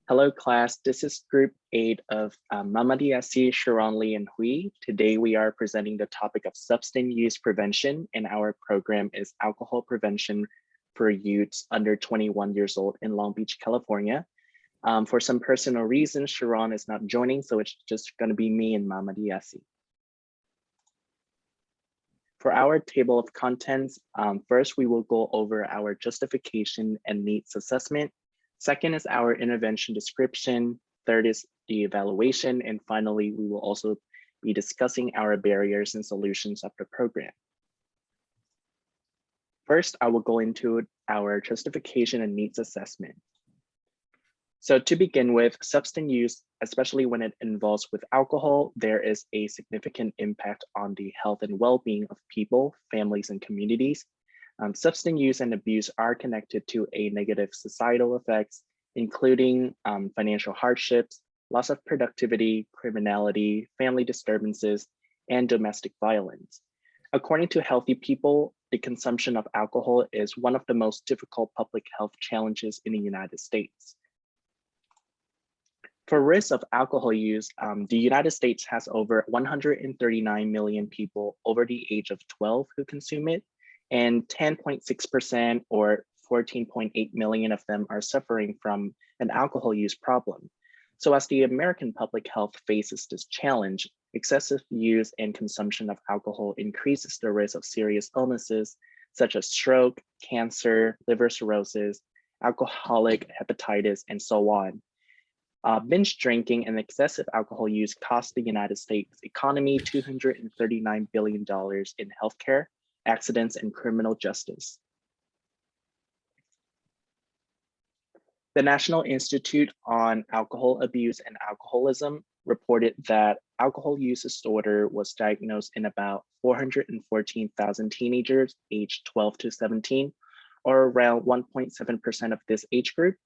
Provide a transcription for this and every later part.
Hello class, this is group 8 of Diassy, Cherron, Lee, and Hui. Today we are presenting the topic of substance use prevention, and our program is alcohol prevention for youths under 21 years old in Long Beach, California. For some personal reasons, Cherron is not joining, so it's just gonna be me and Diassy. For our table of contents, first we will go over our justification and needs assessment. Second is our intervention description. Third is the evaluation. And finally, we will also be discussing our barriers and solutions of the program. First, I will go into our justification and needs assessment. So to begin with, substance use, especially when it involves with alcohol, there is a significant impact on the health and well-being of people, families, and communities. Substance use and abuse are connected to a negative societal effects, including financial hardships, loss of productivity, criminality, family disturbances, and domestic violence. According to Healthy People, the consumption of alcohol is one of the most difficult public health challenges in the United States. For risk of alcohol use, the United States has over 139 million people over the age of 12 who consume it, and 10.6% or 14.8 million of them are suffering from an alcohol use problem. So as the American public health faces this challenge, excessive use and consumption of alcohol increases the risk of serious illnesses such as stroke, cancer, liver cirrhosis, alcoholic hepatitis, and so on. Binge drinking and excessive alcohol use cost the United States economy $239 billion in healthcare, accidents, and criminal justice. The National Institute on Alcohol Abuse and Alcoholism reported that alcohol use disorder was diagnosed in about 414,000 teenagers aged 12 to 17, or around 1.7% of this age group.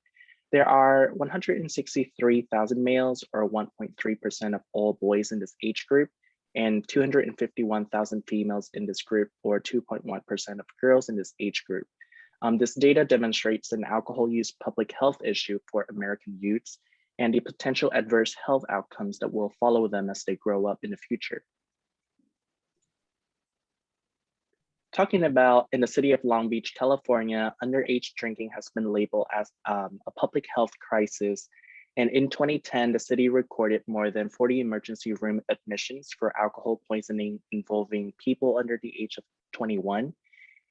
There are 163,000 males, or 1.3% of all boys in this age group, and 251,000 females in this group, or 2.1% of girls in this age group. This data demonstrates an alcohol use public health issue for American youths and the potential adverse health outcomes that will follow them as they grow up in the future. Talking about in the city of Long Beach, California, underage drinking has been labeled as a public health crisis. And in 2010, the city recorded more than 40 emergency room admissions for alcohol poisoning involving people under the age of 21.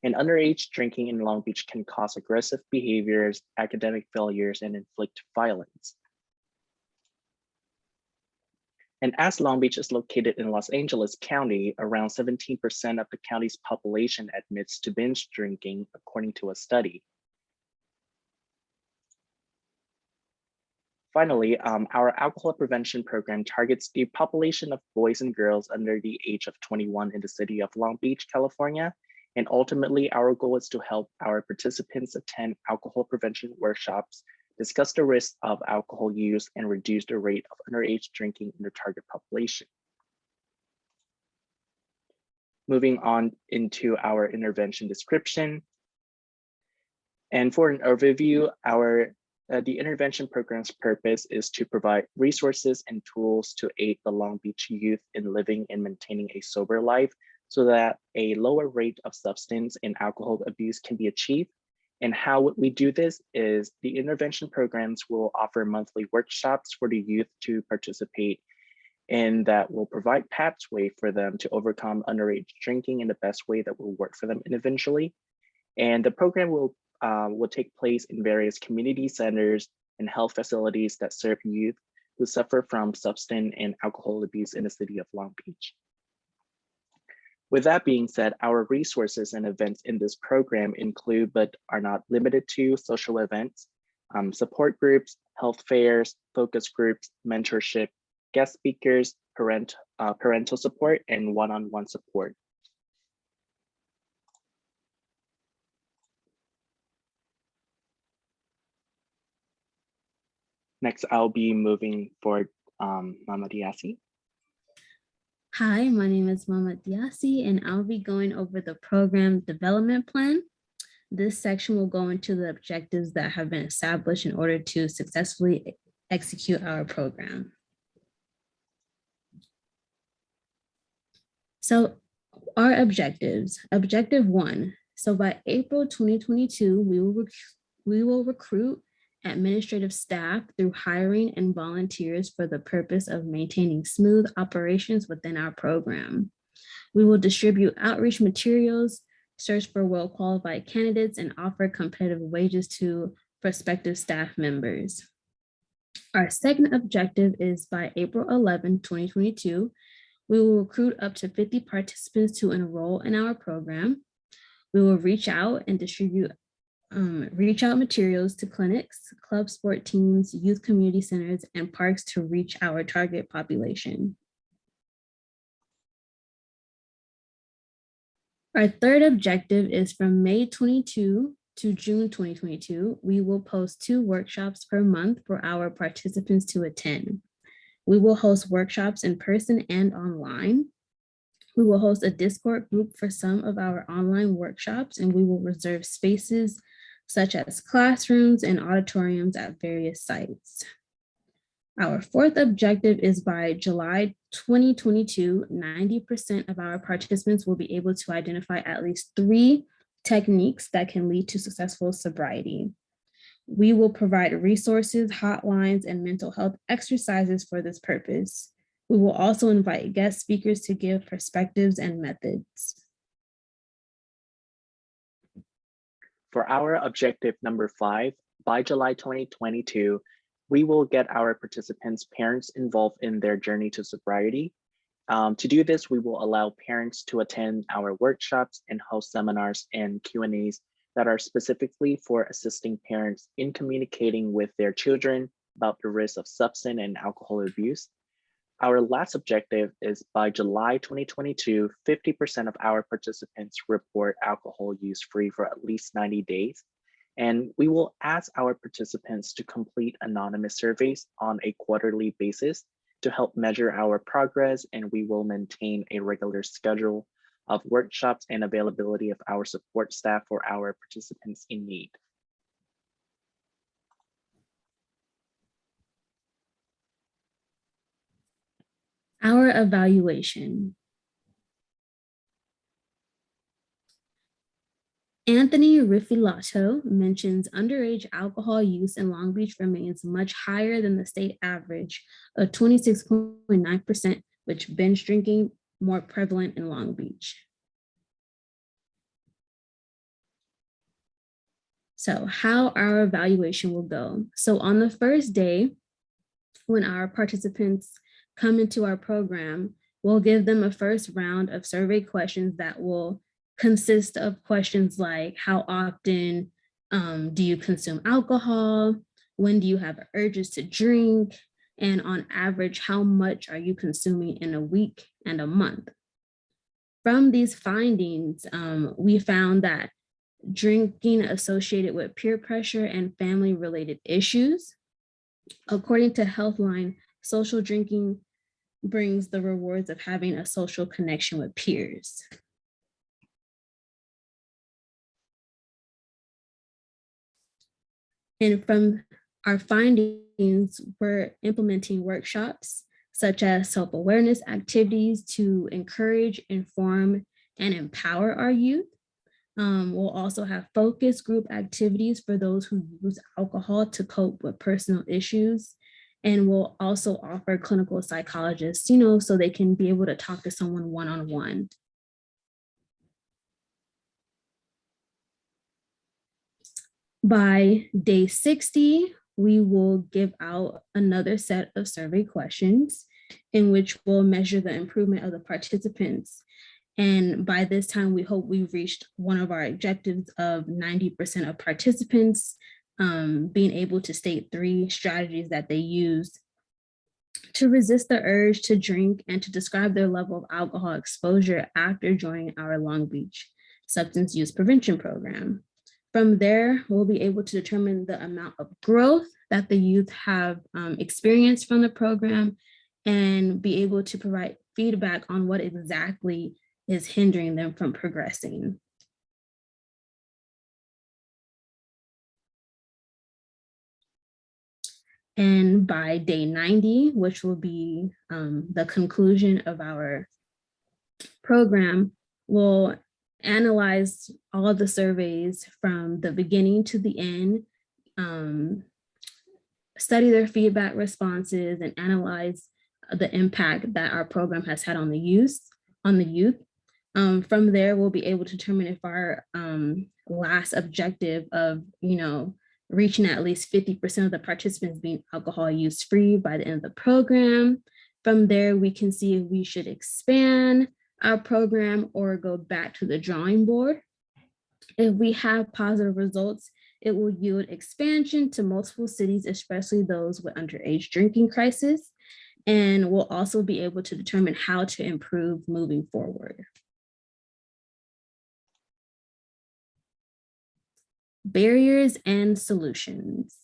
And underage drinking in Long Beach can cause aggressive behaviors, academic failures, and inflict violence. And as Long Beach is located in Los Angeles County, around 17% of the county's population admits to binge drinking, according to a study. Finally, our alcohol prevention program targets the population of boys and girls under the age of 21 in the city of Long Beach, California. And ultimately, our goal is to help our participants attend alcohol prevention workshops, discuss the risks of alcohol use, and reduce the rate of underage drinking in the target population. Moving on into our intervention description. And for an overview, the intervention program's purpose is to provide resources and tools to aid the Long Beach youth in living and maintaining a sober life so that a lower rate of substance and alcohol abuse can be achieved. And how we do this is the intervention programs will offer monthly workshops for the youth to participate in that will provide pathway for them to overcome underage drinking in the best way that will work for them eventually. And the program will take place in various community centers and health facilities that serve youth who suffer from substance and alcohol abuse in the city of Long Beach. With that being said, our resources and events in this program include, but are not limited to, social events, support groups, health fairs, focus groups, mentorship, guest speakers, parental support, and one-on-one support. Next, I'll be moving forward Diassy. Hi, my name is Diassy, and I'll be going over the program development plan. This section will go into the objectives that have been established in order to successfully execute our program. So our objectives, objective 1. So by April 2022, we will recruit administrative staff through hiring and volunteers for the purpose of maintaining smooth operations within our program. We will distribute outreach materials, search for well-qualified candidates, and offer competitive wages to prospective staff members. Our second objective is by April 11, 2022, we will recruit up to 50 participants to enroll in our program. We will reach out and distribute materials to clinics, club sport teams, youth community centers, and parks to reach our target population. Our third objective is from May 22 to June 2022, we will post 2 workshops per month for our participants to attend. We will host workshops in person and online. We will host a Discord group for some of our online workshops, and we will reserve spaces such as classrooms and auditoriums at various sites. Our fourth objective is by July 2022, 90% of our participants will be able to identify at least 3 techniques that can lead to successful sobriety. We will provide resources, hotlines, and mental health exercises for this purpose. We will also invite guest speakers to give perspectives and methods. For our objective number 5, by July 2022, we will get our participants' parents involved in their journey to sobriety. To do this, we will allow parents to attend our workshops and host seminars and Q&As that are specifically for assisting parents in communicating with their children about the risk of substance and alcohol abuse. Our last objective is by July 2022, 50% of our participants report alcohol use free for at least 90 days. And we will ask our participants to complete anonymous surveys on a quarterly basis to help measure our progress, and we will maintain a regular schedule of workshops and availability of our support staff for our participants in need. Our evaluation. Anthony Rifilato mentions underage alcohol use in Long Beach remains much higher than the state average of 26.9%, with binge drinking more prevalent in Long Beach. So how our evaluation will go. So on the first day, when our participants come into our program, we'll give them a first round of survey questions that will consist of questions like, how often do you consume alcohol? When do you have urges to drink? And on average, how much are you consuming in a week and a month? From these findings, we found that drinking associated with peer pressure and family-related issues. According to Healthline, social drinking brings the rewards of having a social connection with peers. And from our findings, we're implementing workshops such as self-awareness activities to encourage, inform, and empower our youth. We'll also have focus group activities for those who use alcohol to cope with personal issues. And we'll also offer clinical psychologists, so they can be able to talk to someone one-on-one. By day 60, we will give out another set of survey questions in which we'll measure the improvement of the participants. And by this time, we hope we've reached one of our objectives of 90% of participants being able to state 3 strategies that they use to resist the urge to drink and to describe their level of alcohol exposure after joining our Long Beach substance use prevention program. From there, we'll be able to determine the amount of growth that the youth have experienced from the program and be able to provide feedback on what exactly is hindering them from progressing. And by day 90, which will be the conclusion of our program, we'll analyze all of the surveys from the beginning to the end, study their feedback responses, and analyze the impact that our program has had on the youth. From there, we'll be able to determine if our last objective of, reaching at least 50% of the participants being alcohol use free by the end of the program. From there, we can see if we should expand our program or go back to the drawing board. If we have positive results, it will yield expansion to multiple cities, especially those with underage drinking crisis. And we'll also be able to determine how to improve moving forward. Barriers and solutions.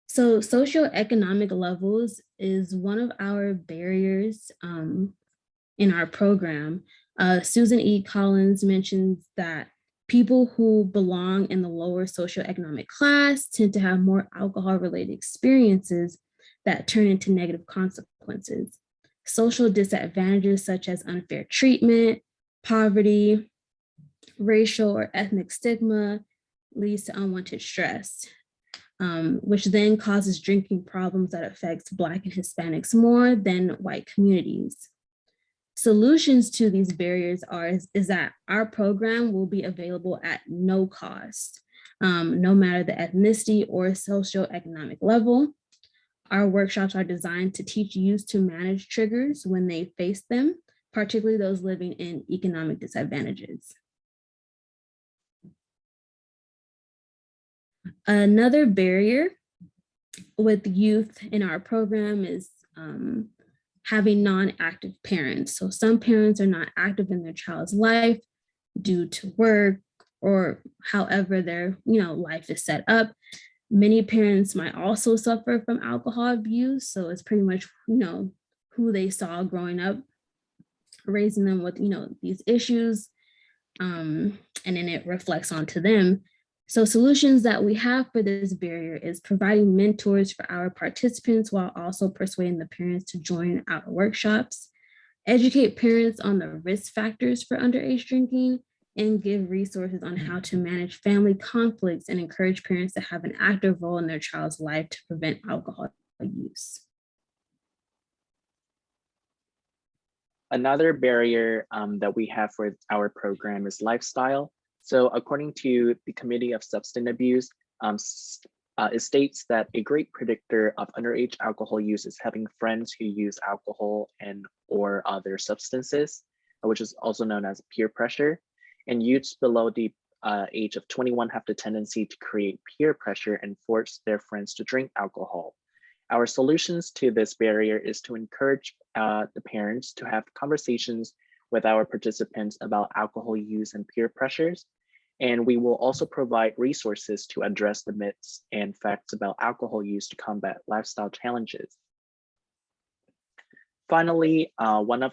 So socioeconomic levels is one of our barriers in our program. Susan E. Collins mentions that people who belong in the lower socioeconomic class tend to have more alcohol-related experiences that turn into negative consequences. Social disadvantages such as unfair treatment, poverty, racial or ethnic stigma leads to unwanted stress, which then causes drinking problems that affects Black and Hispanics more than white communities. Solutions to these barriers is that our program will be available at no cost, no matter the ethnicity or socioeconomic level. Our workshops are designed to teach youth to manage triggers when they face them, particularly those living in economic disadvantages. Another barrier with youth in our program is having non-active parents. So some parents are not active in their child's life due to work or however their life is set up. Many parents might also suffer from alcohol abuse. So it's pretty much who they saw growing up, raising them with these issues, and then it reflects onto them. So solutions that we have for this barrier is providing mentors for our participants while also persuading the parents to join our workshops, educate parents on the risk factors for underage drinking, and give resources on how to manage family conflicts and encourage parents to have an active role in their child's life to prevent alcohol use. Another barrier that we have for our program is lifestyle. So according to the Committee of Substance Abuse, it states that a great predictor of underage alcohol use is having friends who use alcohol and or other substances, which is also known as peer pressure. And youths below the age of 21 have the tendency to create peer pressure and force their friends to drink alcohol. Our solutions to this barrier is to encourage the parents to have conversations with our participants about alcohol use and peer pressures. And we will also provide resources to address the myths and facts about alcohol use to combat lifestyle challenges. Finally, one of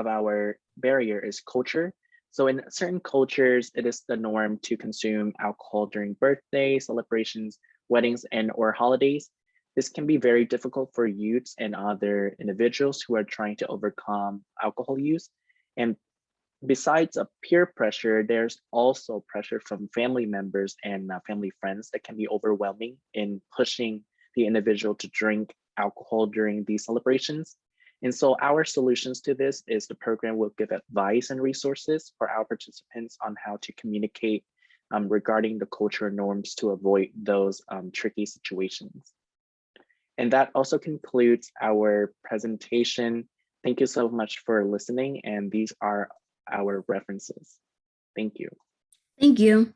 our barrier is culture. So in certain cultures, it is the norm to consume alcohol during birthdays, celebrations, weddings, and or holidays. This can be very difficult for youths and other individuals who are trying to overcome alcohol use. And besides peer pressure, there's also pressure from family members and family friends that can be overwhelming in pushing the individual to drink alcohol during these celebrations. And so our solutions to this is the program will give advice and resources for our participants on how to communicate regarding the cultural norms to avoid those tricky situations. And that also concludes our presentation. Thank you so much for listening. And these are our references. Thank you. Thank you.